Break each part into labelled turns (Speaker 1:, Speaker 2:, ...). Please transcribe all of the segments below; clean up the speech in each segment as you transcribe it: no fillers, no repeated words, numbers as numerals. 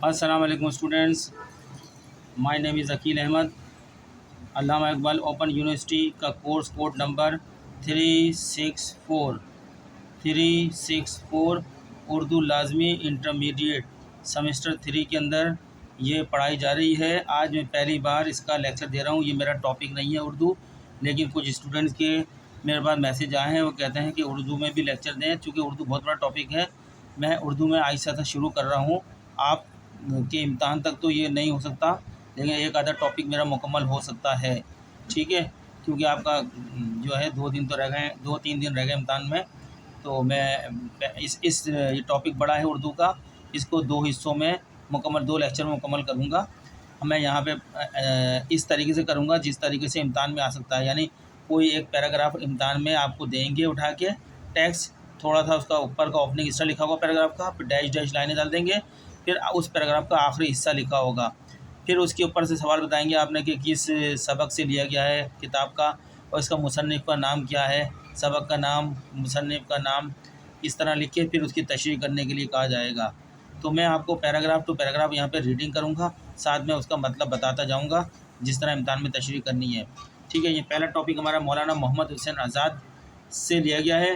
Speaker 1: السلام علیکم اسٹوڈینٹس، مائی نیم از عقیل احمد۔ علامہ Iqbal open university کا کورس کوڈ نمبر 364 اردو لازمی انٹرمیڈیٹ سیمسٹر 3 کے اندر یہ پڑھائی جا رہی ہے۔ آج میں پہلی بار اس کا لیکچر دے رہا ہوں۔ یہ میرا ٹاپک نہیں ہے اردو، لیکن کچھ اسٹوڈنٹس کے میرے پاس میسیج آئے ہیں، وہ کہتے ہیں کہ اردو میں بھی لیکچر دیں۔ چونکہ اردو بہت بڑا ٹاپک ہے، میں اردو میں آہستہ سے شروع کر رہا ہوں۔ آپ کے امتحان تک تو یہ نہیں ہو سکتا، لیکن ایک آدھا ٹاپک میرا مکمل ہو سکتا ہے، ٹھیک ہے؟ کیونکہ آپ کا جو ہے 2 دن تو رہ گئے، 2-3 دن رہ گئے امتحان میں، تو میں یہ ٹاپک بڑا ہے اردو کا، اس کو 2 حصوں میں مکمل 2 لیکچر میں مکمل کروں گا۔ میں یہاں پہ اس طریقے سے کروں گا جس طریقے سے امتحان میں آ سکتا ہے، یعنی کوئی ایک پیراگراف امتحان میں آپ کو دیں گے اٹھا کے ٹیکسٹ، تھوڑا سا اس کا اوپر کا اوپننگ حصہ لکھا ہوگا پیراگراف کا، پھر ڈیش لائنیں ڈال دیں گے، پھر اس پیراگراف کا آخری حصہ لکھا ہوگا، پھر اس کے اوپر سے سوال بتائیں گے آپ نے کہ کس سبق سے لیا گیا ہے کتاب کا، اور اس کا مصنف کا نام کیا ہے، سبق کا نام، مصنف کا نام، اس طرح لکھ کے پھر اس کی تشریح کرنے کے لیے کہا جائے گا۔ تو میں آپ کو پیراگراف ٹو پیراگراف یہاں پہ ریڈنگ کروں گا، ساتھ میں اس کا مطلب بتاتا جاؤں گا جس طرح امتحان میں تشریح کرنی ہے، ٹھیک ہے؟ یہ پہلا ٹاپک ہمارا مولانا محمد حسین آزاد سے لیا گیا ہے،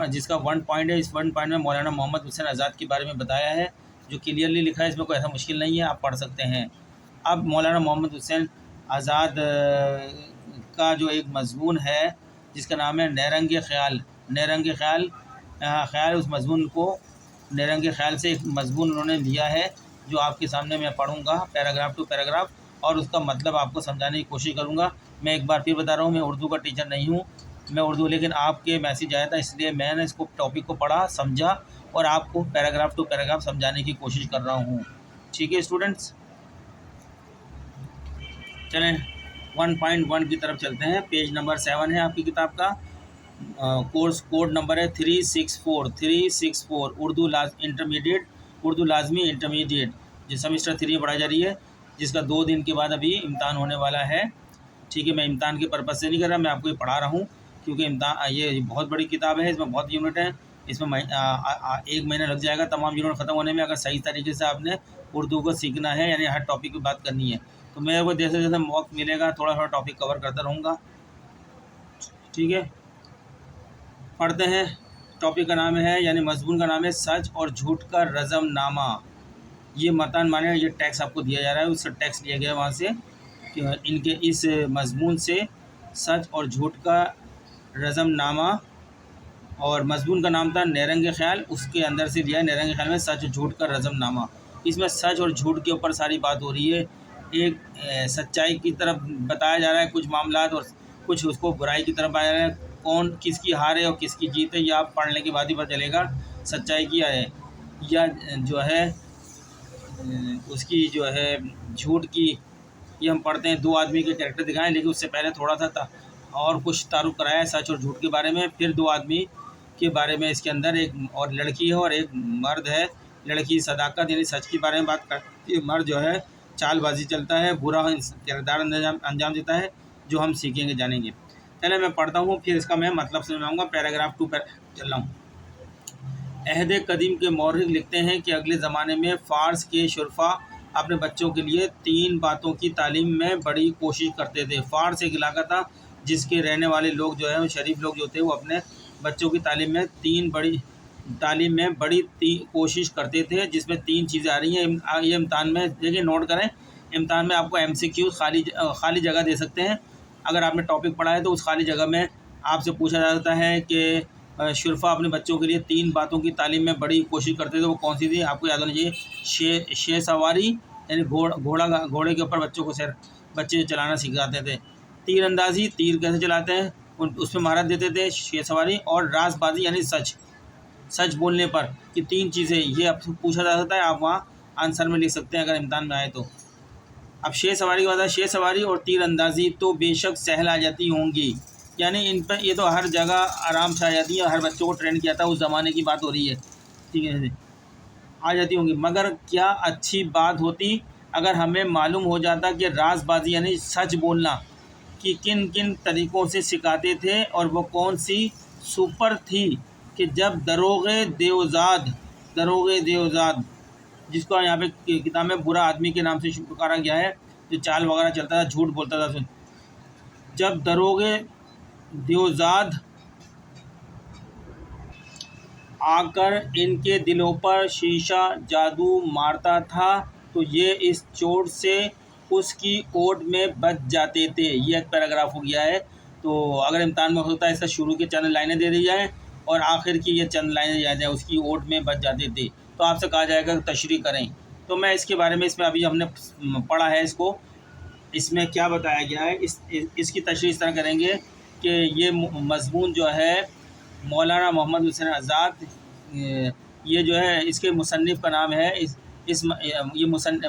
Speaker 1: جس کا 1 پوائنٹ ہے۔ اس 1 پوائنٹ میں مولانا محمد حسین آزاد کے بارے میں بتایا ہے، جو کلیئرلی لکھا ہے، اس میں کوئی ایسا مشکل نہیں ہے، آپ پڑھ سکتے ہیں۔ اب مولانا محمد حسین آزاد کا جو ایک مضمون ہے جس کا نام ہے نیرنگ خیال، خیال، اس مضمون کو نیرنگ خیال سے ایک مضمون انہوں نے دیا ہے، جو آپ کے سامنے میں پڑھوں گا پیراگراف ٹو پیراگراف، اور اس کا مطلب آپ کو سمجھانے کی کوشش کروں گا۔ میں ایک بار پھر بتا رہا ہوں، میں اردو کا ٹیچر نہیں ہوں، میں اردو، لیکن آپ کے میسیج آیا تھا، اس لیے میں نے اس کو ٹاپک کو پڑھا، سمجھا، اور آپ کو پیراگراف ٹو پیراگراف سمجھانے کی کوشش کر رہا ہوں، ٹھیک ہے اسٹوڈنٹس؟ چلیں 1.1 کی طرف چلتے ہیں۔ پیج نمبر 7 ہے آپ کی کتاب کا، کورس کوڈ نمبر ہے 364 اردو لازمی انٹرمیڈیٹ، جو سیمسٹر 3 میں پڑھائی جا رہی ہے، جس کا 2 دن کے بعد ابھی امتحان ہونے والا ہے، ٹھیک ہے؟ میں امتحان کے پرپز سے نہیں کر رہا، میں آپ کو یہ پڑھا رہا ہوں، کیونکہ یہ بہت بڑی کتاب ہے، اس میں بہت یونٹ ہیں، اس میں 1 مہینہ لگ جائے گا تمام یونٹ ختم ہونے میں، اگر صحیح طریقے سے آپ نے اردو کو سیکھنا ہے، یعنی ہر ٹاپک کی بات کرنی ہے۔ تو میرے کو جیسے جیسے وقت ملے گا تھوڑا ٹاپک کور کرتا رہوں گا، ٹھیک ہے؟ پڑھتے ہیں۔ ٹاپک کا نام ہے، یعنی مضمون کا نام ہے سچ اور جھوٹ کا رزم نامہ۔ یہ متن مانے یہ ٹیکسٹ آپ کو دیا جا رہا ہے، اس سے ٹیکسٹ لیا گیا ہے وہاں سے، کہ ان کے اس مضمون سے سچ اور جھوٹ کا رزم نامہ، اور مضمون کا نام تھا نیرنگ خیال، اس کے اندر سے لیا ہے نیرنگ خیال میں سچ اور جھوٹ کا رزم نامہ۔ اس میں سچ اور جھوٹ کے اوپر ساری بات ہو رہی ہے، ایک سچائی کی طرف بتایا جا رہا ہے کچھ معاملات، اور کچھ اس کو برائی کی طرف آیا ہے، کون کس کی ہار ہے اور کس کی جیت ہے، یہ آپ پڑھنے کے بعد ہی پتہ چلے گا سچائی کیا ہے، یا جو ہے اس کی جو ہے جھوٹ کی۔ یہ ہم پڑھتے ہیں 2 آدمی کے کریکٹر دکھائیں، لیکن اس سے پہلے تھوڑا سا اور کچھ تعارف کرایا ہے سچ اور جھوٹ کے بارے میں، پھر 2 آدمی کے بارے میں اس کے اندر، ایک اور لڑکی ہے اور ایک مرد ہے۔ لڑکی صداقت یعنی سچ کے بارے میں بات کرتی ہے، مرد جو ہے چال بازی چلتا ہے، برا کردار انجام دیتا ہے، جو ہم سیکھیں گے جانیں گے۔ چلے میں پڑھتا ہوں، پھر اس کا میں مطلب سمجھاؤں گا، پیراگراف 2 چل رہا ہوں۔ عہد قدیم کے مورخ لکھتے ہیں کہ اگلے زمانے میں فارس کے شرفا اپنے بچوں کے لیے 3 باتوں کی تعلیم میں بڑی کوشش کرتے تھے۔ فارس ایک علاقہ تھا جس کے رہنے والے لوگ جو ہیں، شریف لوگ جو تھے، وہ اپنے بچوں کی تعلیم میں بڑی کوشش کرتے تھے، جس میں 3 چیزیں آ رہی ہیں۔ یہ امتحان میں دیکھیں، نوٹ کریں، امتحان میں آپ کو MCQ خالی جگہ دے سکتے ہیں۔ اگر آپ نے ٹاپک پڑھا ہے تو اس خالی جگہ میں آپ سے پوچھا جاتا ہے کہ شرفا اپنے بچوں کے لیے 3 باتوں کی تعلیم میں بڑی کوشش کرتے تھے، وہ کون سی تھی؟ آپ کو یاد ہونا چاہیے، شے سواری، یعنی گھوڑے کے اوپر بچے چلانا سکھاتے تھے۔ تیر اندازی، تیر کیسے چلاتے ہیں اس میں مہارت دیتے تھے، شے سواری، اور راز بازی یعنی سچ بولنے پر، کہ 3 چیزیں یہ آپ سے پوچھا جا سکتا ہے، آپ وہاں آنسر میں لکھ سکتے ہیں اگر امتحان میں آئے تو۔ اب شے سواری کی بات ہے، شے سواری اور تیر اندازی تو بے شک سہل آ جاتی ہوں گی، یعنی ان پہ یہ تو ہر جگہ آرام سے آ جاتی ہیں، ہر بچوں کو ٹرین کیا تھا، اس زمانے کی بات ہو رہی ہے، ٹھیک ہے، آ جاتی ہوں گی، مگر کیا اچھی بات ہوتی اگر ہمیں معلوم ہو جاتا کہ راز بازی یعنی سچ بولنا کی کن کن طریقوں سے سکھاتے تھے، اور وہ کون سی سپر تھی، کہ جب دروغ دیوزاد جس کو یہاں پہ کتاب میں برا آدمی کے نام سے پکارا گیا ہے، جو چال وغیرہ چلتا تھا، جھوٹ بولتا تھا۔ جب دروغے دیوزاد آ کر ان کے دلوں پر شیشہ جادو مارتا تھا تو یہ اس چوٹ سے اس کی اوٹ میں بچ جاتے تھے۔ یہ ایک پیراگراف ہو گیا ہے، تو اگر امتحان میں ہو سکتا ہے اس کا شروع کے چند لائنیں دے دی جائیں اور آخر کی یہ چند لائنیں دی جائیں، اس کی اوٹ میں بچ جاتے تھے، تو آپ سے کہا جائے گا تشریح کریں۔ تو میں اس کے بارے میں اس میں ابھی ہم نے پڑھا ہے، اس میں کیا بتایا گیا ہے، اس کی تشریح اس طرح کریں گے کہ یہ مضمون جو ہے مولانا محمد حسین آزاد، یہ جو ہے اس کے مصنف کا نام ہے، یہ مصنف کا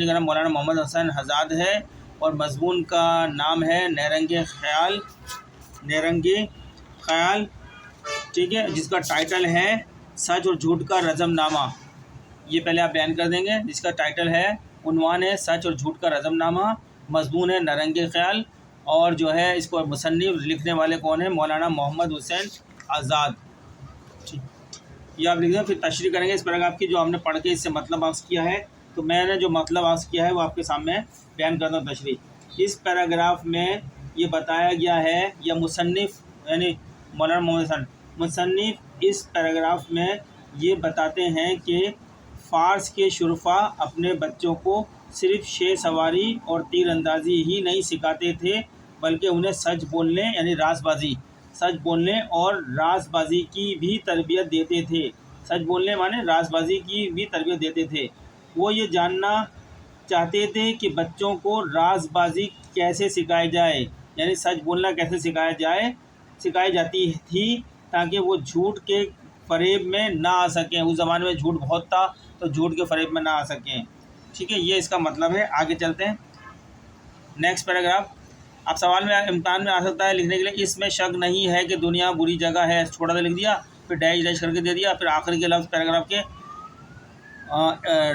Speaker 1: نام مولانا محمد حسین آزاد ہے، اور مضمون کا نام ہے نیرنگ خیال، ٹھیک ہے، جس کا ٹائٹل ہے سچ اور جھوٹ کا رزم نامہ۔ یہ پہلے آپ بیان کر دیں گے، جس کا ٹائٹل ہے، عنوان ہے سچ اور جھوٹ کا رزم نامہ، مضمون ہے نیرنگ خیال، اور جو ہے اس کو مصنف لکھنے والے کون ہیں؟ مولانا محمد حسین آزاد۔ یہ آپ لکھ دیں، پھر تشریح کریں گے اس پیراگراف کی جو ہم نے پڑھ کے اس سے مطلب عکس کیا ہے۔ تو میں نے جو مطلب عکس کیا ہے وہ آپ کے سامنے بیان کرتا ہوں تشریح۔ اس پیراگراف میں یہ بتایا گیا ہے، یا مصنف یعنی مولانا محمد حسین مصنف اس پیراگراف میں یہ بتاتے ہیں کہ فارس کے شرفاء اپنے بچوں کو صرف شیر سواری اور تیر اندازی ہی نہیں سکھاتے تھے، بلکہ انہیں سچ بولنے یعنی سچ بولنے اور راز بازی کی بھی تربیت دیتے تھے۔ سچ بولنے مانے راز بازی کی بھی تربیت دیتے تھے۔ وہ یہ جاننا چاہتے تھے کہ بچوں کو راز بازی کیسے سکھائی جائے، یعنی سچ بولنا کیسے سکھائی جاتی تھی، تاکہ وہ جھوٹ کے فریب میں نہ آ سکیں۔ اس زمانے میں جھوٹ بہت تھا، تو جھوٹ کے فریب میں نہ آ سکیں، ٹھیک ہے، یہ اس کا مطلب ہے۔ آگے چلتے ہیں نیکسٹ پیراگراف۔ اب سوال میں امتحان میں آ سکتا ہے لکھنے کے لیے، اس میں شک نہیں ہے کہ دنیا بری جگہ ہے، چھوٹا سا لکھ دیا، پھر ڈیش کر کے دے دیا، پھر آخری کے لفظ پیراگراف کے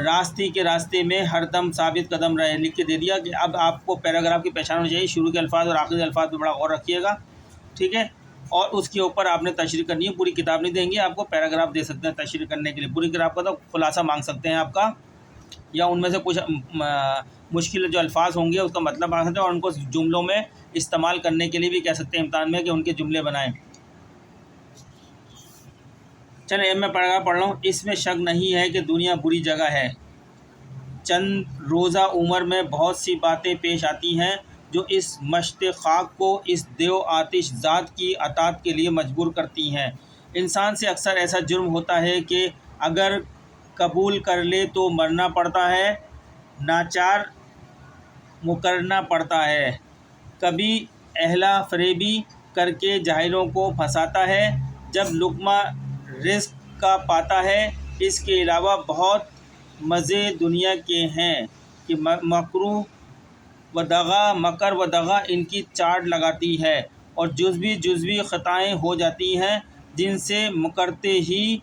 Speaker 1: راستے کے راستے میں ہر دم ثابت قدم رہے لکھ کے دے دیا، کہ اب آپ کو پیراگراف کی پہچان ہونی چاہیے، شروع کے الفاظ اور آخری الفاظ پہ بڑا غور رکھیے گا، ٹھیک ہے، اور اس کے اوپر آپ نے تشریح کرنی ہے۔ پوری کتاب نہیں دیں گے آپ کو، پیراگراف دے سکتے ہیں تشریح کرنے کے لیے، پوری کتاب کا تو خلاصہ مانگ سکتے ہیں آپ کا، یا ان میں سے کچھ مشکل جو الفاظ ہوں گے اس کا مطلب آ سکتے ہیں، اور ان کو جملوں میں استعمال کرنے کے لیے بھی کہہ سکتے ہیں امتحان میں کہ ان کے جملے بنائیں۔ چلیں میں پیراگراف پڑھ رہا ہوں۔ اس میں شک نہیں ہے کہ دنیا بری جگہ ہے۔ چند روزہ عمر میں بہت سی باتیں پیش آتی ہیں جو اس مشت خاک کو اس دیو آتش ذات کی اطاعت کے لیے مجبور کرتی ہیں۔ انسان سے اکثر ایسا جرم ہوتا ہے کہ اگر قبول کر لے تو مرنا پڑتا ہے، ناچار مکرنا پڑتا ہے، کبھی اہلا فریبی کر کے جاہلوں کو پھنساتا ہے جب لقمہ رزق کا پاتا ہے۔ اس کے علاوہ بہت مزے دنیا کے ہیں کہ مکر و دغا ان کی چاٹ لگاتی ہے، اور جزوی خطائیں ہو جاتی ہیں جن سے مکرتے ہی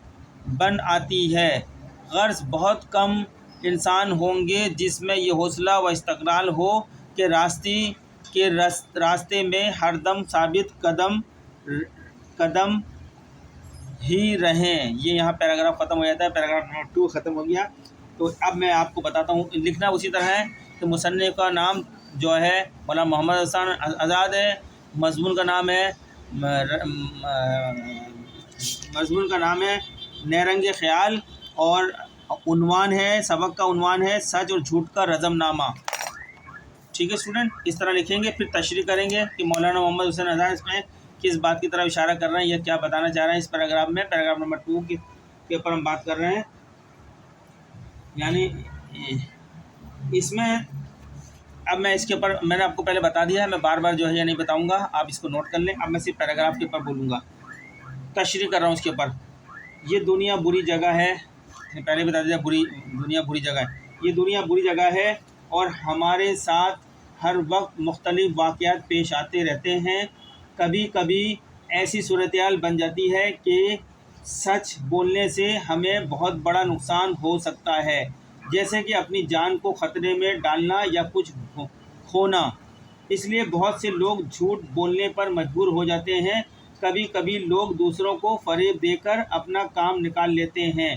Speaker 1: بن آتی ہے۔ غرض بہت کم انسان ہوں گے جس میں یہ حوصلہ و استقلال ہو کہ راستے میں ہر دم ثابت قدم ہی رہیں۔ یہ یہاں پیراگراف ختم ہو جاتا ہے، پیراگراف نمبر 2 ختم ہو گیا۔ تو اب میں آپ کو بتاتا ہوں، لکھنا اسی طرح ہے کہ مصنف کا نام جو ہے مولانا محمد حسین آزاد ہے، مضمون کا نام ہے نیرنگ خیال، اور سبق کا عنوان ہے سچ اور جھوٹ کا رزم نامہ، ٹھیک ہے اسٹوڈنٹ، اس طرح لکھیں گے، پھر تشریح کریں گے کہ مولانا محمد حسین آزاد اس میں کس بات کی طرف اشارہ کر رہے ہیں، یا کیا بتانا چاہ رہے ہیں اس پیراگراف میں۔ پیراگراف نمبر 2 کے اوپر ہم بات کر رہے ہیں، یعنی اس میں اب میں اس کے اوپر میں نے آپ کو پہلے بتا دیا ہے، میں بار بار جو ہے یہ نہیں بتاؤں گا، آپ اس کو نوٹ کر لیں۔ اب میں صرف پیراگراف کے اوپر بولوں گا، تشریح کر رہا ہوں اس کے اوپر۔ یہ دنیا بری جگہ ہے، پہلے بتا دیا دنیا بری جگہ ہے، یہ دنیا بری جگہ ہے، اور ہمارے ساتھ ہر وقت مختلف واقعات پیش آتے رہتے ہیں۔ کبھی کبھی ایسی صورتحال بن جاتی ہے کہ سچ بولنے سے ہمیں بہت بڑا نقصان ہو سکتا ہے، جیسے کہ اپنی جان کو خطرے میں ڈالنا یا کچھ کھونا۔ اس لیے بہت سے لوگ جھوٹ بولنے پر مجبور ہو جاتے ہیں۔ کبھی کبھی لوگ دوسروں کو فریب دے کر اپنا کام نکال لیتے ہیں۔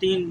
Speaker 1: 3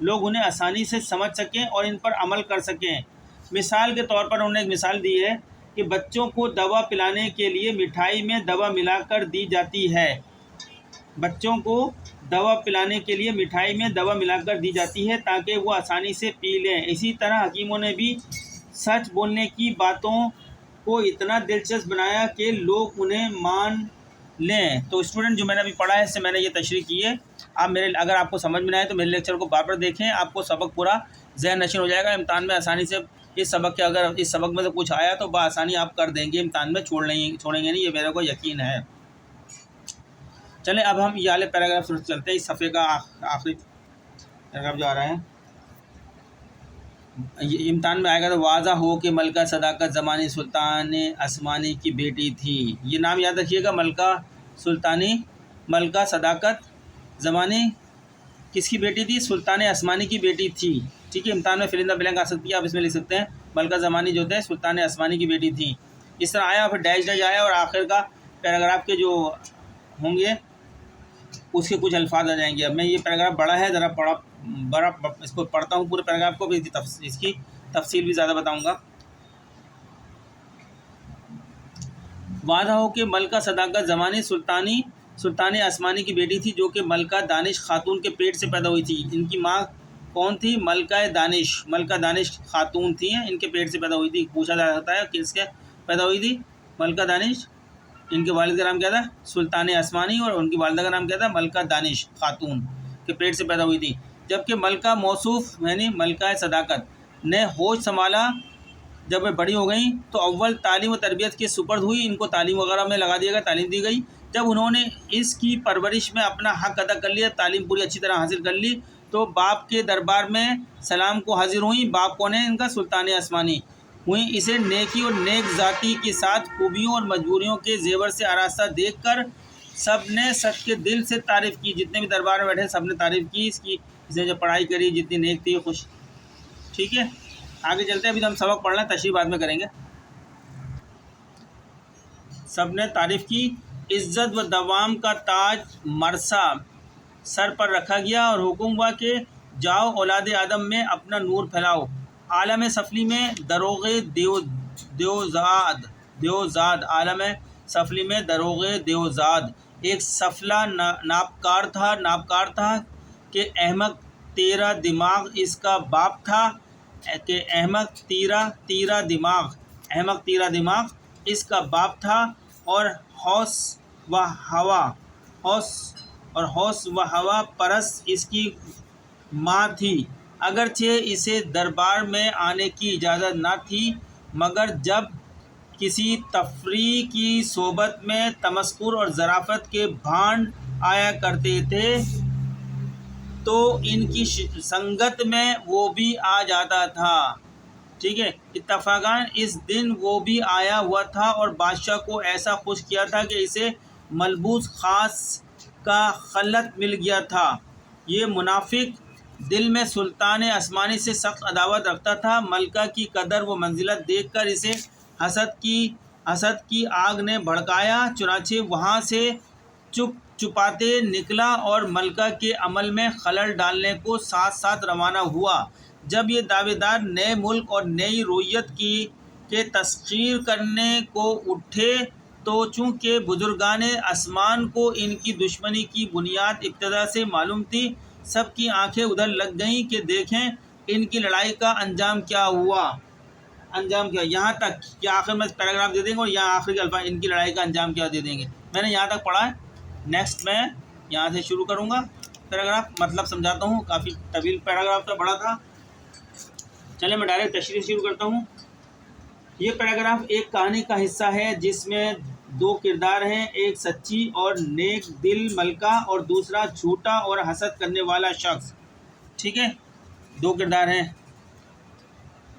Speaker 1: لوگ انہیں آسانی سے سمجھ سکیں اور ان پر عمل کر سکیں۔ مثال کے طور پر انہوں نے ایک مثال دی ہے کہ بچوں کو دوا پلانے کے لیے مٹھائی میں دوا ملا کر دی جاتی ہے۔ بچوں کو دوا پلانے کے لیے مٹھائی میں دوا ملا کر دی جاتی ہے تاکہ وہ آسانی سے پی لیں۔ اسی طرح حکیموں نے بھی سچ بولنے کی باتوں کو اتنا دلچسپ بنایا کہ لوگ انہیں مان لیں۔ تو اسٹوڈنٹ جو میں نے ابھی پڑھا ہے اس سے میں نے یہ تشریح کی ہے۔ آپ اگر آپ کو سمجھ میں نہ آئے تو میرے لیکچر کو بار بار دیکھیں، آپ کو سبق پورا ذہن نشین ہو جائے گا۔ امتحان میں آسانی سے اس سبق میں سے کچھ آیا تو بآسانی آپ کر دیں گے، امتحان میں چھوڑیں گے نہیں، یہ میرے کو یقین ہے۔ چلیں اب ہم یہ والے پیراگراف چلتے ہیں۔ اس صفحے کا آخری پیراگراف جو آ رہا ہے یہ امتحان میں آئے گا تو واضح ہو کہ ملکہ صداقت زمانی سلطان عثمانی کی بیٹی تھی۔ یہ نام یاد رکھیے گا، ملکہ صداقت زمانی کس کی بیٹی تھی؟ سلطان عثمانی کی بیٹی تھی۔ ٹھیک ہے، امتحان میں فل ان دی بلینک آ سکتی ہے، آپ اس میں لکھ سکتے ہیں ملکہ زمانی جو تھے سلطان عثمانی کی بیٹی تھی۔ اس طرح آیا، پھر ڈیش آیا اور آخر کا پیراگراف کے جو ہوں گے اس کے کچھ الفاظ آ جائیں گے۔ اب میں یہ پیراگراف بڑا ہے، ذرا بڑا اس کو پڑھتا ہوں پورے پیراگراف کو، پھر اس کی تفصیل بھی زیادہ بتاؤں گا۔ واضح ہو کہ ملکہ صداقت زمانی سلطان عثمانی کی بیٹی تھی جو کہ ملکہ دانش خاتون کے پیٹ سے پیدا ہوئی تھی۔ ان کی ماں کون تھی؟ ملکہ دانش خاتون تھی، ان کے پیٹ سے پیدا ہوئی تھی۔ پوچھا جا سکتا ہے کس کے پیدا ہوئی تھی؟ ملکہ دانش۔ ان کے والد کا نام کیا تھا؟ سلطان عثمانی، اور ان کی والدہ کا نام کیا تھا؟ ملکہ دانش خاتون کے پیٹ سے پیدا ہوئی تھی۔ جبکہ ملکہ موصوف یعنی ملکہ صداقت نے ہوش سنبھالا جب وہ بڑی ہو گئیں تو اول تعلیم و تربیت کے سپرد ہوئی، ان کو تعلیم وغیرہ میں لگا دیا گیا، تعلیم دی گئی۔ جب انہوں نے اس کی پرورش میں اپنا حق ادا کر لیا، تعلیم پوری اچھی طرح حاصل کر لی، تو باپ کے دربار میں سلام کو حاضر ہوئیں۔ باپ کون ہے ان کا؟ سلطان عثمانی ہوئیں۔ اسے نیکی اور نیک ذاتی کے ساتھ خوبیوں اور مجبوریوں کے زیور سے آراستہ دیکھ کر سب نے سچ کے دل سے تعریف کی۔ جتنے بھی دربار میں بیٹھے سب نے تعریف کی اس نے جو پڑھائی کری، جتنی نیک تھی خوش۔ ٹھیک ہے، آگے چلتے ہیں، ابھی تو ہم سبق پڑھ لیں، تشریح بعد میں کریں گے۔ سب نے تعریف کی۔ عزت و دوام کا تاج مرصع سر پر رکھا گیا اور حکم ہوا کہ جاؤ اولاد آدم میں اپنا نور پھیلاؤ۔ عالم سفلی میں دروغ دیوزاد ایک سفلا نابکار تھا کہ احمق تیرا دماغ اس کا باپ تھا، اس کا باپ تھا، اور ہوش و ہوا پرست اس کی ماں تھی۔ اگرچہ اسے دربار میں آنے کی اجازت نہ تھی، مگر جب کسی تفریح کی صحبت میں تمسخر اور ظرافت کے بھانڈ آیا کرتے تھے تو ان کی سنگت میں وہ بھی آ جاتا تھا۔ ٹھیک ہے، اتفاقاً اس دن وہ بھی آیا ہوا تھا اور بادشاہ کو ایسا خوش کیا تھا کہ اسے ملبوس خاص کا خلعت مل گیا تھا۔ یہ منافق دل میں سلطان عثمانی سے سخت عداوت رکھتا تھا۔ ملکہ کی قدر و منزلت دیکھ کر اسے حسد کی آگ نے بھڑکایا، چنانچہ وہاں سے چپاتے نکلا اور ملکہ کے عمل میں خلل ڈالنے کو ساتھ روانہ ہوا۔ جب یہ دعوے دار نئے ملک اور نئی رویت کے تسخیر کرنے کو اٹھے تو چونکہ بزرگان عثمان کو ان کی دشمنی کی بنیاد ابتدا سے معلوم تھی، سب کی آنکھیں ادھر لگ گئیں کہ دیکھیں ان کی لڑائی کا انجام کیا ہوا۔ یہاں تک کہ آخر میں پیراگراف دے دیں گے اور یہاں آخری کے الفاظ ان کی لڑائی کا انجام کیا دے دیں گے۔ میں نے یہاں تک پڑھا ہے، نیکسٹ میں یہاں سے شروع کروں گا پیراگراف، مطلب سمجھاتا ہوں، کافی طویل پیراگراف تھا، بڑا تھا۔ چلیں میں ڈائریکٹ تشریح شروع کرتا ہوں۔ یہ پیراگراف ایک کہانی کا حصہ ہے جس میں دو کردار ہیں، ایک سچی اور نیک دل ملکہ اور دوسرا جھوٹا اور حسد کرنے والا شخص۔ ٹھیک ہے، دو کردار ہیں۔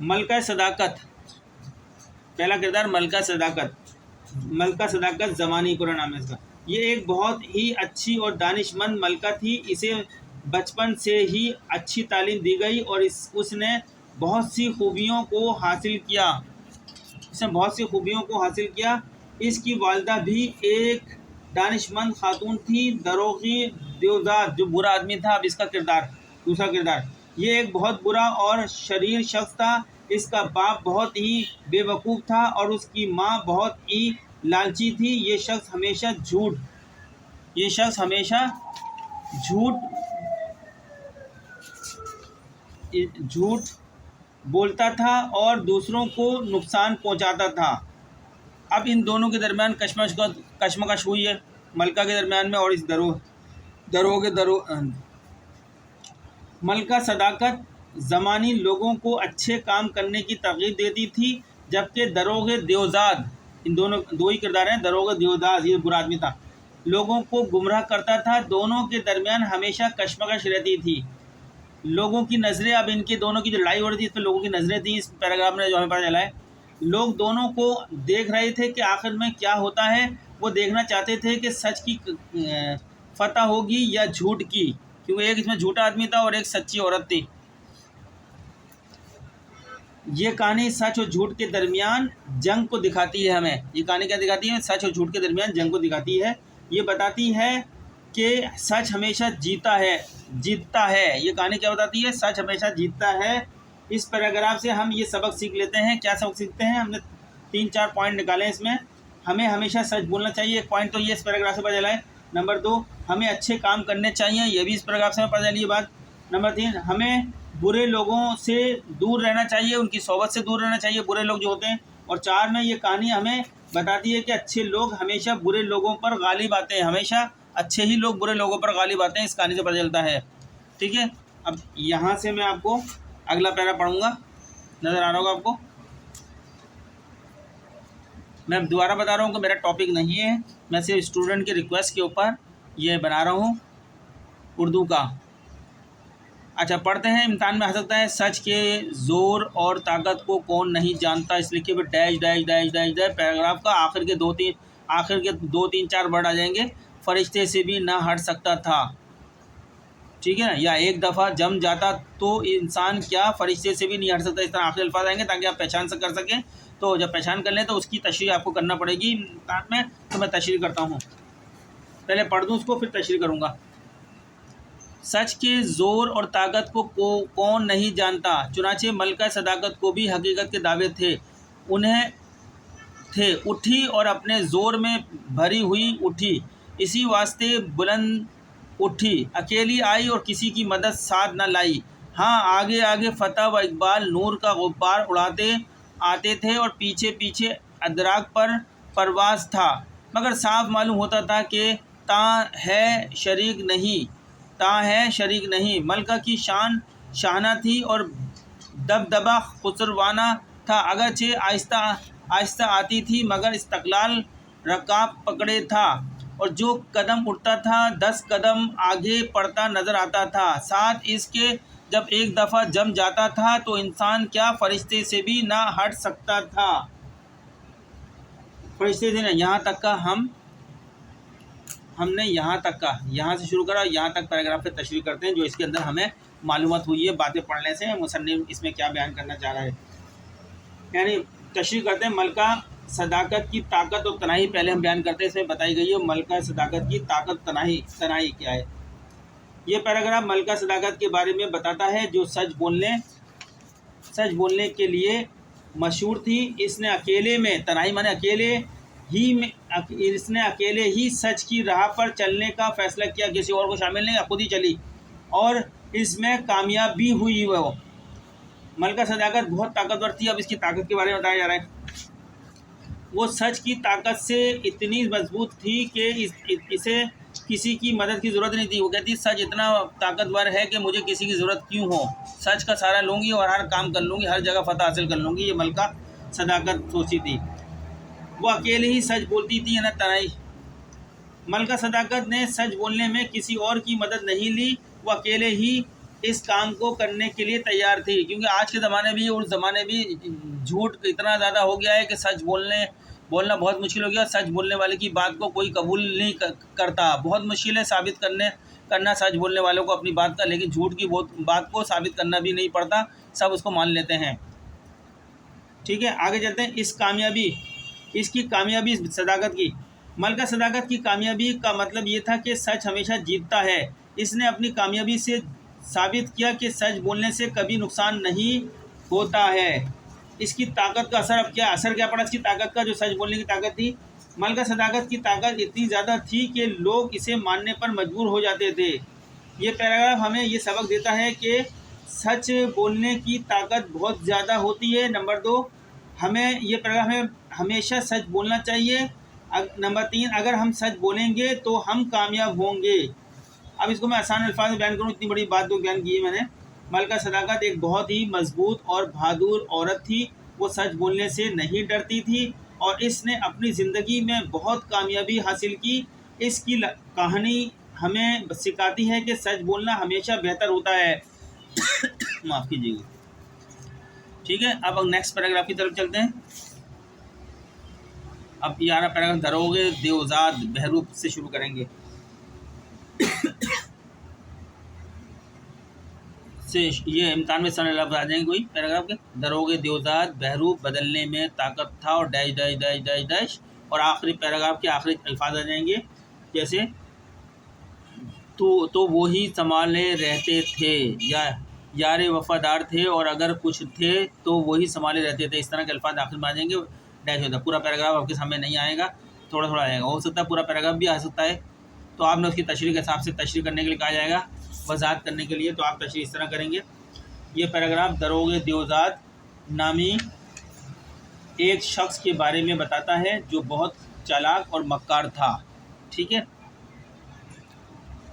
Speaker 1: ملکہ صداقت، پہلا کردار ملکہ صداقت زمانی پورا نام ہے اس کا۔ یہ ایک بہت ہی اچھی اور دانش مند ملکہ تھی۔ اسے بچپن سے ہی اچھی تعلیم دی گئی اور اس نے بہت سی خوبیوں کو حاصل کیا۔ اس کی والدہ بھی ایک دانش مند خاتون تھی۔ دروغی دیوزاد جو برا آدمی تھا، اب اس کا دوسرا کردار، یہ ایک بہت برا اور شریر شخص تھا. اس کا باپ بہت ہی بیوقوف تھا اور اس کی ماں بہت ہی لالچی تھی. یہ شخص ہمیشہ جھوٹ بولتا تھا اور دوسروں کو نقصان پہنچاتا تھا. اب ان دونوں کے درمیان کشمکش ہوئی ہے، ملکہ کے درمیان میں اور اس ملکہ صداقت زمانی لوگوں کو اچھے کام کرنے کی ترغیب دیتی تھی، جبکہ دروغ دیوزاد، ان دو ہی کردار ہیں، دروغ دیوزاد یہ برا آدمی تھا، لوگوں کو گمراہ کرتا تھا. دونوں کے درمیان ہمیشہ کشمکش رہتی تھی. لوگوں کی نظریں، اب ان کے دونوں کی جو لڑائی ہو رہی تھی اس پہ لوگوں کی نظریں تھیں. اس پیراگراف میں جو ہمیں پتہ چلا ہے، لوگ دونوں کو دیکھ رہے تھے کہ آخر میں کیا ہوتا ہے. وہ دیکھنا چاہتے تھے کہ سچ کی فتح ہوگی یا جھوٹ کی، کیونکہ ایک اس میں جھوٹا آدمی تھا اور ایک سچی عورت تھی. یہ کہانی سچ اور جھوٹ کے درمیان جنگ کو دکھاتی ہے. ہمیں یہ کہانی کیا دکھاتی ہے؟ سچ اور جھوٹ کے درمیان جنگ کو دکھاتی ہے. یہ بتاتی ہے کہ سچ ہمیشہ جیتتا ہے. یہ کہانی کیا بتاتی ہے؟ سچ ہمیشہ جیتتا ہے. اس پیراگراف سے ہم یہ سبق سیکھ لیتے ہیں. کیا سبق سیکھتے ہیں؟ ہم نے 3-4 پوائنٹ نکالے ہیں اس میں. ہمیں ہمیشہ سچ بولنا چاہیے، ایک پوائنٹ تو یہ اس پیراگراف سے پتہ چلا ہے. نمبر 2، ہمیں اچھے کام کرنے چاہیے، یہ بھی اس پیراگراف سے ہمیں پتہ چلی یہ بات. نمبر 3، ہمیں برے لوگوں سے دور رہنا چاہیے، ان کی صحبت سے دور رہنا چاہیے، برے لوگ جو ہوتے ہیں. اور 4 میں یہ کہانی ہمیں بتاتی ہے کہ اچھے لوگ ہمیشہ برے لوگوں پر غالب آتے ہیں، ہمیشہ اچھے ہی لوگ برے لوگوں پر غالب آتے ہیں. اس کہانی سے پتہ چلتا ہے. ٹھیک ہے، اب یہاں سے میں آپ کو اگلا پیرا پڑھوں گا. نظر آ رہا ہوگا آپ کو. میں دوبارہ بتا رہا ہوں کہ میرا ٹاپک نہیں ہے، میں صرف اسٹوڈنٹ کی ریکویسٹ کے اوپر یہ بنا رہا ہوں اردو کا. اچھا پڑھتے ہیں. امتحان میں آ سکتا ہے. سچ کے زور اور طاقت کو کون نہیں جانتا، اس لکھے ہوئے dash dash dash dash dash paragraph کا آخر کے 2-3-4 ورڈ آ جائیں گے. فرشتے سے بھی نہ ہٹ سکتا تھا. ٹھیک ہے نا، یا ایک دفعہ جم جاتا تو انسان کیا فرشتے سے بھی نہیں ہٹ سکتا. اس طرح آخری الفاظ آئیں گے تاکہ آپ پہچان کر سکیں. تو جب پہچان کر لیں تو اس کی تشریح آپ کو کرنا پڑے گی امتحان میں. تو میں تشریح کرتا ہوں، پہلے پڑھ دوں اس کو پھر تشریح کروں گا. سچ کے زور اور طاقت کو کون نہیں جانتا، چنانچہ ملکہ صداقت کو بھی حقیقت کے دعوے تھے. اٹھی اور اپنے زور میں بھری ہوئی اٹھی، اسی واسطے بلند اٹھی. اکیلی آئی اور کسی کی مدد ساتھ نہ لائی. ہاں، آگے آگے فتح و اقبال نور کا غبار اڑاتے آتے تھے اور پیچھے پیچھے ادراک پر پرواز تھا، مگر صاف معلوم ہوتا تھا کہ تاں ہے شریک نہیں. ملکہ کی شان شاہانہ تھی اور دبدبہ خسروانہ تھا. اگرچہ آہستہ آہستہ آتی تھی مگر استقلال رکاب پکڑے تھا، اور جو قدم اٹھتا تھا 10 قدم آگے پڑتا نظر آتا تھا. ساتھ اس کے جب ایک دفعہ جم جاتا تھا تو انسان کیا فرشتے سے بھی نہ ہٹ سکتا تھا. فرشتے سے یہاں تک کا ہم نے یہاں سے شروع کرا، یہاں تک پیراگراف پہ تشریح کرتے ہیں جو اس کے اندر ہمیں معلومات ہوئی ہے باتیں پڑھنے سے. مصنف اس میں کیا بیان کرنا چاہ رہا ہے، یعنی تشریح کرتے ہیں. ملکہ صداقت کی طاقت اور تنہائی پہلے ہم بیان کرتے ہیں. اس میں بتائی گئی ہے ملکہ صداقت کی طاقت تنہائی کیا ہے. یہ پیراگراف ملکہ صداقت کے بارے میں بتاتا ہے جو سچ بولنے کے لیے مشہور تھی. اس نے اکیلے میں، تنہائی مانے اس نے اکیلے ہی سچ کی راہ پر چلنے کا فیصلہ کیا، کسی اور کو شامل نہیں، خود ہی چلی اور اس میں کامیاب بھی ہوئی. وہ ملکہ صداقت بہت طاقتور تھی. اب اس کی طاقت کے بارے میں بتایا جا رہا ہے. وہ سچ کی طاقت سے اتنی مضبوط تھی کہ اسے کسی کی مدد کی ضرورت نہیں تھی. وہ کہتی سچ اتنا طاقتور ہے کہ مجھے کسی کی ضرورت کیوں ہو، سچ کا سہارا لوں گی اور ہر کام کر لوں گی، ہر جگہ فتح حاصل کر لوں گی. یہ ملکہ صداقت سوچی تھی. وہ اکیلے ہی سچ بولتی تھی، نہ تنہائی. ملکہ صداقت نے سچ بولنے میں کسی اور کی مدد نہیں لی. وہ اکیلے ہی اس کام کو کرنے کے لیے تیار تھی، کیونکہ آج کے زمانے بھی اور زمانے بھی جھوٹ اتنا زیادہ ہو گیا ہے کہ سچ بولنا بہت مشکل ہو گیا. سچ بولنے والے کی بات کو کوئی قبول نہیں کرتا. بہت مشکل ہے ثابت کرنا سچ بولنے والوں کو اپنی بات کا، لیکن جھوٹ کی بات کو ثابت کرنا بھی نہیں پڑتا، سب اس کو مان لیتے ہیں. ٹھیک ہے، آگے چلتے ہیں. اس کی کامیابی صداقت کی. ملکہ صداقت کی کامیابی کا مطلب یہ تھا کہ سچ ہمیشہ جیتتا ہے. اس نے اپنی کامیابی سے ثابت کیا کہ سچ بولنے سے کبھی نقصان نہیں ہوتا ہے۔ اس کی طاقت کا اثر اب کیا اثر کیا پڑا اس کی طاقت کا، جو سچ بولنے کی طاقت تھی؟ ملکہ صداقت کی طاقت اتنی زیادہ تھی کہ لوگ اسے ماننے پر مجبور ہو جاتے تھے۔ یہ پیراگراف ہمیں یہ سبق دیتا ہے کہ سچ بولنے کی طاقت بہت زیادہ ہوتی ہے۔ نمبر 2، ہمیں یہ پیراگراف ہمیں ہمیشہ سچ بولنا چاہیے۔ نمبر 3، اگر ہم سچ بولیں گے تو ہم کامیاب ہوں گے۔ اب اس کو میں آسان الفاظ میں بیان کروں، اتنی بڑی بات تو بیان کی ہے میں نے۔ ملکہ صداقت ایک بہت ہی مضبوط اور بہادر عورت تھی۔ وہ سچ بولنے سے نہیں ڈرتی تھی اور اس نے اپنی زندگی میں بہت کامیابی حاصل کی۔ اس کی کہانی ہمیں سکھاتی ہے کہ سچ بولنا ہمیشہ بہتر ہوتا ہے۔ معاف کیجیے گا، ٹھیک ہے۔ اب نیکسٹ پیراگراف کی طرف چلتے ہیں۔ اب 11 پیراگراف دروغے دیوزاد بہروپ سے شروع کریں گے۔ سے یہ امتحان میں سن لفظ آ جائیں گے کوئی پیراگراف کے۔ دروغے دیوزاد بہروپ بدلنے میں طاقت تھا اور dash dash dash dash dash, اور آخری پیراگراف کے آخری الفاظ آ جائیں گے جیسے تو وہی سنبھالے رہتے تھے، یا یار وفادار تھے، اور اگر کچھ تھے تو وہی سنبھالے رہتے تھے۔ اس طرح کے الفاظ آخر میں آ جائیں گے، ڈیش ہوتا ہے۔ پورا پیراگراف آپ کے سامنے نہیں آئے گا، تھوڑا تھوڑا آئے گا، ہو سکتا ہے پورا پیراگراف بھی آ سکتا ہے۔ تو آپ نے اس کی تشریح کے حساب سے تشریح کرنے کے لیے کہا جائے گا، وضاحت کرنے کے لیے، تو آپ تشریح اس طرح کریں گے۔ یہ پیراگراف دروغے دیوزاد نامی ایک شخص کے بارے میں بتاتا ہے جو بہت چالاک اور مکار تھا، ٹھیک ہے۔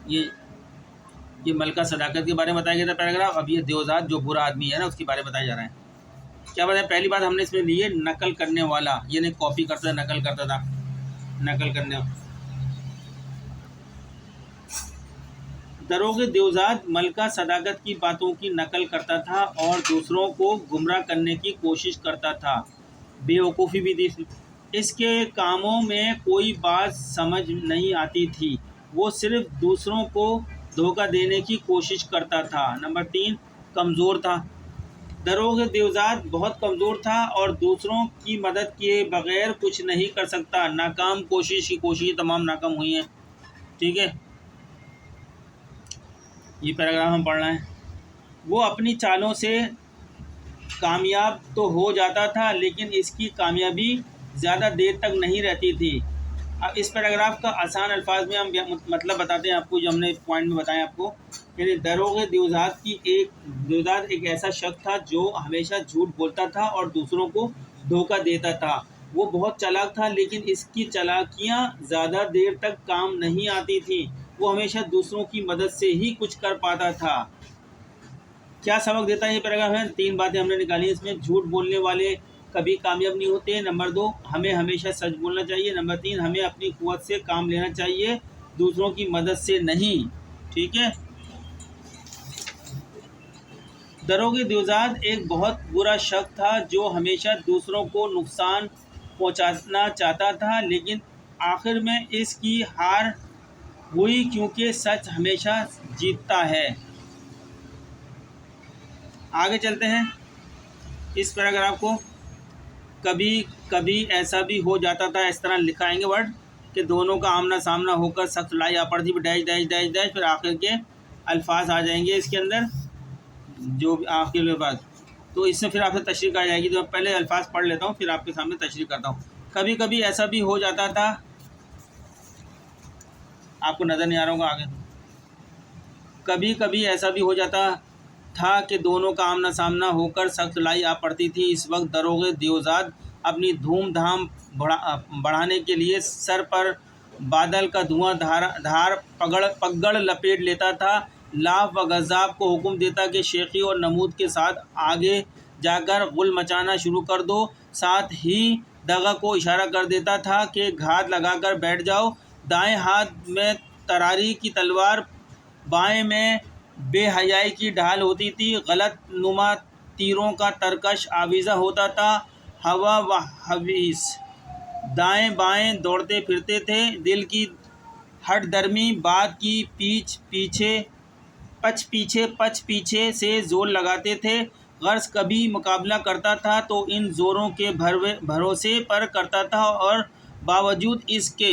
Speaker 1: یہ ملکہ صداقت کے بارے میں بتایا گیا تھا پیراگراف۔ اب یہ دیوزاد جو برا آدمی ہے نا، اس کے بارے میں بتایا جا رہا ہے۔ کیا بتایا؟ پہلی بات ہم نے اس میں لی ہے نقل کرنے والا، یہ نہیں کاپی کرتا تھا، نقل کرتا تھا، نقل کرنے۔ دروغے دیوزاد ملکہ صداقت کی باتوں کی نقل کرتا تھا اور دوسروں کو گمراہ کرنے کی کوشش کرتا تھا۔ بے وقوفی بھی تھی اس کے کاموں میں، کوئی بات سمجھ نہیں آتی تھی، وہ صرف دوسروں کو دھوکہ دینے کی کوشش کرتا تھا۔ نمبر 3، کمزور تھا۔ دروغے دیوزاد بہت کمزور تھا اور دوسروں کی مدد کیے بغیر کچھ نہیں کر سکتا۔ ناکام کوشش کی کوششیں تمام ناکام ہوئی ہیں، ٹھیک ہے۔ یہ پیراگراف ہم پڑھ رہے ہیں۔ وہ اپنی چالوں سے کامیاب تو ہو جاتا تھا لیکن اس کی کامیابی زیادہ دیر تک نہیں رہتی تھی۔ اب اس پیراگراف کا آسان الفاظ میں ہم مطلب بتاتے ہیں آپ کو، جو ہم نے پوائنٹ میں بتایا آپ کو۔ یعنی دروغے دیوزاد ایک ایسا شخص تھا جو ہمیشہ جھوٹ بولتا تھا اور دوسروں کو دھوکہ دیتا تھا۔ وہ بہت چالاک تھا لیکن اس کی چالاکیاں زیادہ دیر تک کام نہیں آتی تھیں، وہ ہمیشہ دوسروں کی مدد سے ہی کچھ کر پاتا تھا۔ کیا سبق دیتا ہے یہ پیراگراف ہے؟ 3 باتیں ہم نے نکالی اس میں۔ جھوٹ بولنے والے کبھی کامیاب نہیں ہوتے۔ نمبر 2، ہمیں ہمیشہ سچ بولنا چاہیے۔ نمبر 3، ہمیں اپنی قوت سے کام لینا چاہیے، دوسروں کی مدد سے نہیں، ٹھیک ہے۔ دروغے دیوزاد ایک بہت برا شخص تھا جو ہمیشہ دوسروں کو نقصان پہنچانا چاہتا تھا، لیکن آخر میں اس کی ہار ہوئی کیونکہ سچ ہمیشہ جیتتا ہے۔ آگے چلتے ہیں اس پیراگراف کو۔ کبھی کبھی ایسا بھی ہو جاتا تھا، اس طرح لکھائیں گے ورڈ کہ دونوں کا آمنا سامنا ہو کر سخت لڑائی آ پڑتی، ڈیش ڈیش ڈیش ڈیش، پھر آخر کے الفاظ آ جائیں گے اس کے اندر، جو آخر کے بعد تو اس میں پھر آپ سے تشریح کرائی جائے گی۔ تو میں پہلے الفاظ پڑھ لیتا ہوں پھر آپ کے سامنے تشریح کرتا ہوں۔ کبھی کبھی ایسا بھی ہو جاتا تھا، آپ کو نظر نہیں آ رہا ہوگا آگے۔ کبھی کبھی ایسا بھی ہو جاتا تھا کہ دونوں کا آمنا سامنا ہو کر سخت لڑائی آ پڑتی تھی۔ اس وقت دروغے دیوزاد اپنی دھوم دھام بڑھانے کے لیے سر پر بادل کا دھواں دھار پگڑ لپیٹ لیتا تھا۔ لاف و غضاب کو حکم دیتا کہ شیخی اور نمود کے ساتھ آگے جا کر غل مچانا شروع کر دو، ساتھ ہی دغا کو اشارہ کر دیتا تھا کہ گھات لگا کر بیٹھ جاؤ۔ دائیں ہاتھ میں تراری کی تلوار، بائیں میں بے حیائی کی ڈھال ہوتی تھی، غلط نما تیروں کا ترکش آویزہ ہوتا تھا۔ ہوا و حویس دائیں بائیں دوڑتے پھرتے تھے، دل کی ہٹ درمی بات کی پچ پیچھے سے زور لگاتے تھے۔ غرض کبھی مقابلہ کرتا تھا تو ان زوروں کے بھروسے پر کرتا تھا اور باوجود اس کے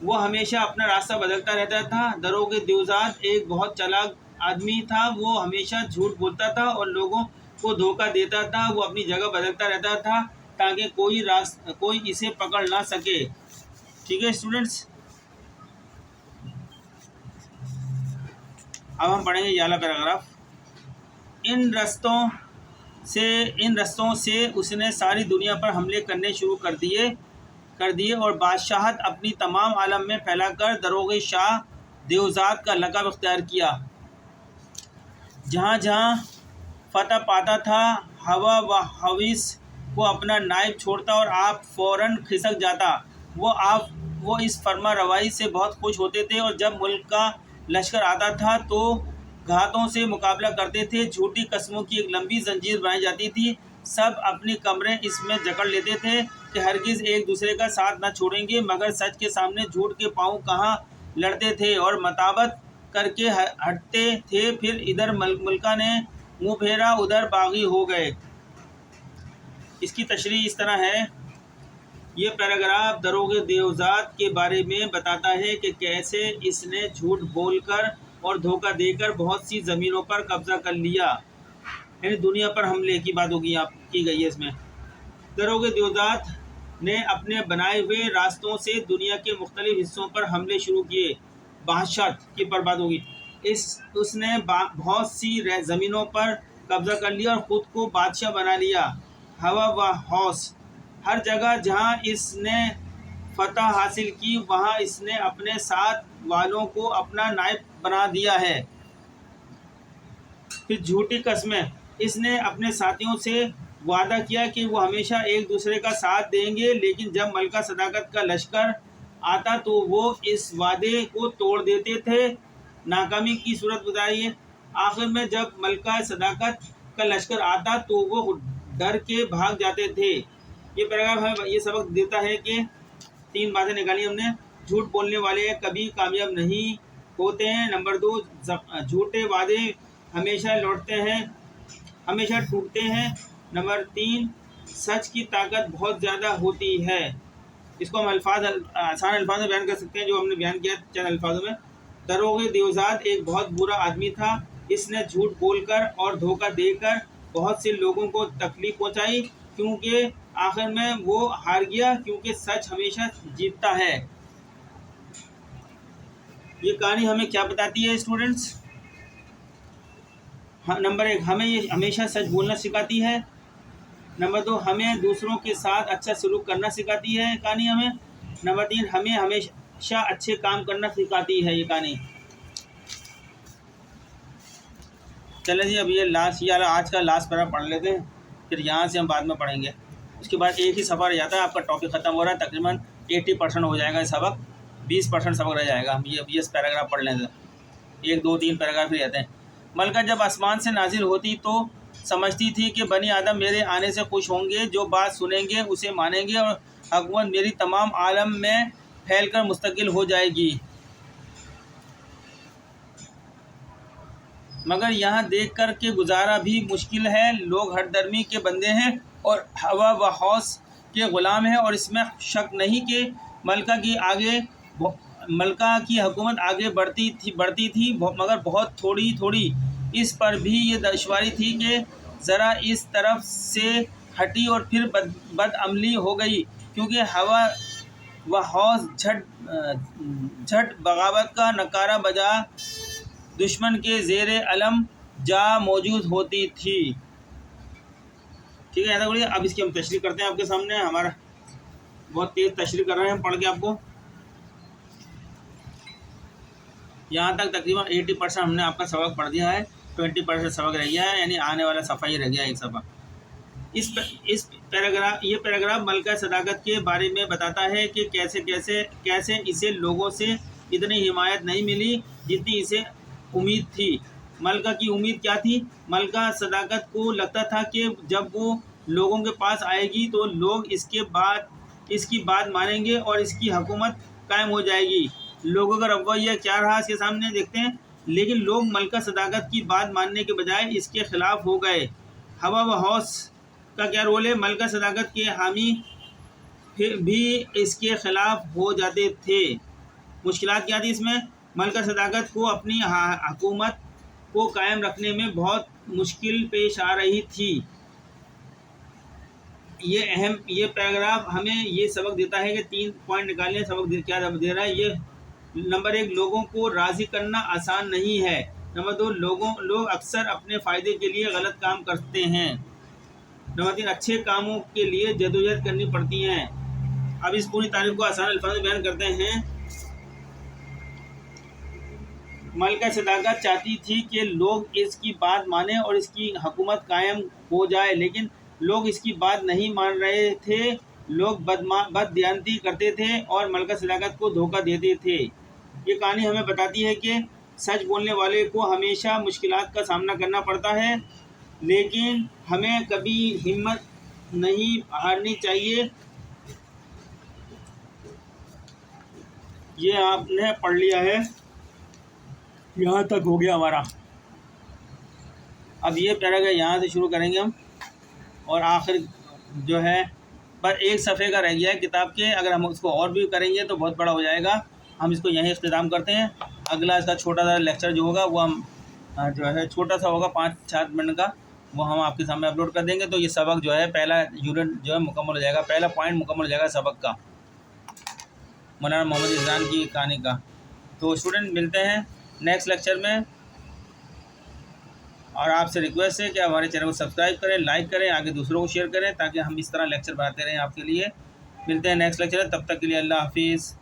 Speaker 1: وہ ہمیشہ اپنا راستہ بدلتا رہتا تھا۔ دروغ دیوزاد ایک بہت چالاک آدمی تھا، وہ ہمیشہ جھوٹ بولتا تھا اور لوگوں کو دھوکہ دیتا تھا۔ وہ اپنی جگہ بدلتا رہتا تھا تاکہ کوئی اسے پکڑ نہ سکے۔ ٹھیک ہے اسٹوڈنٹس، اب ہم پڑھیں گے یہ والا پیراگراف۔ ان رستوں سے اس نے ساری دنیا پر حملے کرنے شروع کر دیے اور بادشاہت اپنی تمام عالم میں پھیلا کر دروغ شاہ دیوزاد کا لقب اختیار کیا۔ جہاں جہاں فتح پاتا تھا، ہوا و ہویس کو اپنا نائب چھوڑتا اور آپ فوراً کھسک جاتا۔ وہ اس فرما روائی سے بہت خوش ہوتے تھے، اور جب ملک کا لشکر آتا تھا تو گھاتوں سے مقابلہ کرتے تھے۔ جھوٹی قسموں کی ایک لمبی زنجیر بنائی جاتی تھی، سب اپنی کمریں اس میں جکڑ لیتے تھے کہ ہرگز ایک دوسرے کا ساتھ نہ چھوڑیں گے، مگر سچ کے سامنے جھوٹ کے پاؤں کہاں لڑتے تھے اور مطابت کر کے ہٹتے تھے۔ پھر ادھر ملکہ نے منہ پھیرا، ادھر باغی ہو گئے۔ اس کی تشریح اس طرح ہے۔ یہ پیراگراف دروغ دیوزاد کے بارے میں بتاتا ہے کہ کیسے اس نے جھوٹ بول کر اور دھوکہ دے کر بہت سی زمینوں پر قبضہ کر لیا، یعنی دنیا پر حملے کی بات کی گئی ہے اس میں۔ دروغ دیوزاد نے اپنے بنائے ہوئے راستوں سے دنیا کے مختلف حصوں پر حملے شروع کیے۔ بادشاہت کی برباد ہوگی، اس نے بہت سی زمینوں پر قبضہ کر لیا اور خود کو بادشاہ بنا لیا۔ ہوا و ہوس، ہر جگہ جہاں اس نے فتح حاصل کی وہاں اس نے اپنے ساتھ والوں کو اپنا نائب بنا دیا ہے۔ پھر جھوٹی قسمیں، اس نے اپنے ساتھیوں سے وعدہ کیا کہ وہ ہمیشہ ایک دوسرے کا ساتھ دیں گے، لیکن جب ملکہ صداقت کا لشکر آتا تو وہ اس وعدے کو توڑ دیتے تھے۔ ناکامی کی صورت بتائیے۔ آخر میں جب ملکہ صداقت کا لشکر آتا تو وہ ڈر کے بھاگ جاتے تھے۔ یہ پیراگراف ہمیں یہ سبق دیتا ہے کہ 3 باتیں نکالی ہم نے۔ جھوٹ بولنے والے کبھی کامیاب نہیں ہوتے ہیں۔ نمبر 2، جھوٹے وعدے ہمیشہ ٹوٹتے ہیں۔ نمبر 3، سچ کی طاقت بہت زیادہ ہوتی ہے۔ اس کو ہم آسان الفاظ میں بیان کر سکتے ہیں، جو ہم نے بیان کیا چند الفاظوں میں۔ دروغ دیوزاد ایک بہت برا آدمی تھا، اس نے جھوٹ بول کر اور دھوکہ دے کر بہت سے لوگوں کو تکلیف پہنچائی، کیونکہ آخر میں وہ ہار گیا، کیونکہ سچ ہمیشہ جیتتا ہے۔ یہ کہانی ہمیں کیا بتاتی ہے اسٹوڈنٹس؟ نمبر 1، ہمیں یہ ہمیشہ سچ بولنا سکھاتی ہے۔ نمبر 2، ہمیں دوسروں کے ساتھ اچھا سلوک کرنا سکھاتی ہے کہانی ہمیں۔ نمبر 3، ہمیں ہمیشہ اچھے کام کرنا سکھاتی ہے یہ کہانی۔ چلیں جی، اب یہ آج کا لاسٹ پیرا پڑھ لیتے ہیں، پھر یہاں سے ہم بعد میں پڑھیں گے۔ اس کے بعد ایک ہی صفحہ رہ جاتا ہے، آپ کا ٹاپک ختم ہو رہا ہے۔ تقریباً 80% ہو جائے گا یہ سبق، 20% سبق رہ جائے گا۔ ہم یہ پیراگراف پڑھ لیں گے، 1 2 3 پیراگراف ہی رہتے ہیں۔ ملکہ جب آسمان سے نازل ہوتی تو سمجھتی تھی کہ بنی آدم میرے آنے سے خوش ہوں گے، جو بات سنیں گے اسے مانیں گے، اور حکومت میری تمام عالم میں پھیل کر مستقل ہو جائے گی۔ مگر یہاں دیکھ کر کے گزارا بھی مشکل ہے۔ لوگ ہر درمی کے بندے ہیں اور ہوا و ہوس کے غلام ہیں، اور اس میں شک نہیں کہ ملکہ کی حکومت آگے بڑھتی تھی، مگر بہت تھوڑی۔ اس پر بھی یہ دشواری تھی کہ ذرا اس طرف سے ہٹی اور پھر بد عملی ہو گئی، کیونکہ ہوا و ہوس جھٹ بغاوت کا نعرہ بجا دشمن کے زیر علم جا موجود ہوتی تھی۔ ٹھیک ہے، ایسا کریے۔ اب اس کی ہم تشریح کرتے ہیں آپ کے سامنے۔ ہمارا بہت تیز تشریح کر رہے ہیں ہم پڑھ کے آپ کو۔ یہاں تک تقریباً 80% ہم نے آپ کا سبق پڑھ دیا ہے، 20% سبق رہ گیا ہے، یعنی آنے والا صفحہ ہی رہ گیا ایک صفحہ۔ یہ پیراگراف ملکہ صداقت کے بارے میں بتاتا ہے کہ کیسے اسے لوگوں سے اتنی حمایت نہیں ملی جتنی اسے امید تھی۔ ملکہ کی امید کیا تھی؟ ملکہ صداقت کو لگتا تھا کہ جب وہ لوگوں کے پاس آئے گی تو لوگ اس کی بات مانیں گے اور اس کی حکومت قائم ہو جائے گی۔ لوگوں کا رویہ کیا رہا اس کے سامنے دیکھتے ہیں۔ لیکن لوگ ملکہ صداقت کی بات ماننے کے بجائے اس کے خلاف ہو گئے۔ ہوا و ہوس کا کیا رول ہے؟ ملکہ صداقت کے حامی بھی اس کے خلاف ہو جاتے تھے۔ مشکلات کیا تھی اس میں؟ ملکہ صداقت کو اپنی حکومت کو قائم رکھنے میں بہت مشکل پیش آ رہی تھی۔ یہ پیراگراف ہمیں یہ سبق دیتا ہے کہ 3 پوائنٹ نکالنے۔ سبق کیا دے رہا ہے یہ؟ نمبر 1، لوگوں کو راضی کرنا آسان نہیں ہے۔ نمبر 2، لوگ اکثر اپنے فائدے کے لیے غلط کام کرتے ہیں۔ نمبر 3، اچھے کاموں کے لیے جدوجہد کرنی پڑتی ہیں۔ اب اس پوری تعریف کو آسان الفاظ میں بیان کرتے ہیں۔ ملکہ صداقت چاہتی تھی کہ لوگ اس کی بات مانیں اور اس کی حکومت قائم ہو جائے، لیکن لوگ اس کی بات نہیں مان رہے تھے۔ لوگ بد دیانتی کرتے تھے اور ملکہ صداقت کو دھوکہ دیتے تھے۔ یہ کہانی ہمیں بتاتی ہے کہ سچ بولنے والے کو ہمیشہ مشکلات کا سامنا کرنا پڑتا ہے، لیکن ہمیں کبھی ہمت نہیں ہارنی چاہیے۔ یہ آپ نے پڑھ لیا ہے، یہاں تک ہو گیا ہمارا۔ اب یہ پیراگراف یہاں سے شروع کریں گے ہم، اور آخر جو ہے پر 1 صفحے کا رہ گیا ہے کتاب کے۔ اگر ہم اس کو اور بھی کریں گے تو بہت بڑا ہو جائے گا۔ ہم اس کو یہیں اختتام کرتے ہیں۔ اگلا اس کا چھوٹا سا لیکچر جو ہوگا وہ ہم جو ہے چھوٹا سا ہوگا 5-7 منٹ کا، وہ ہم آپ کے سامنے اپلوڈ کر دیں گے۔ تو یہ سبق جو ہے پہلا یونٹ جو ہے مکمل ہو جائے گا، پہلا پوائنٹ مکمل ہو جائے گا سبق کا، مولانا محمد اذہان کی کہانی کا۔ تو اسٹوڈنٹ ملتے ہیں نیکسٹ لیکچر میں، اور آپ سے ریکویسٹ ہے کہ ہمارے چینل کو سبسکرائب کریں، لائک کریں، آگے دوسروں کو شیئر کریں، تاکہ ہم اس طرح لیکچر بناتے رہیں آپ کے لیے۔ ملتے ہیں نیکسٹ لیکچر میں، تب تک کے لیے اللہ حافظ۔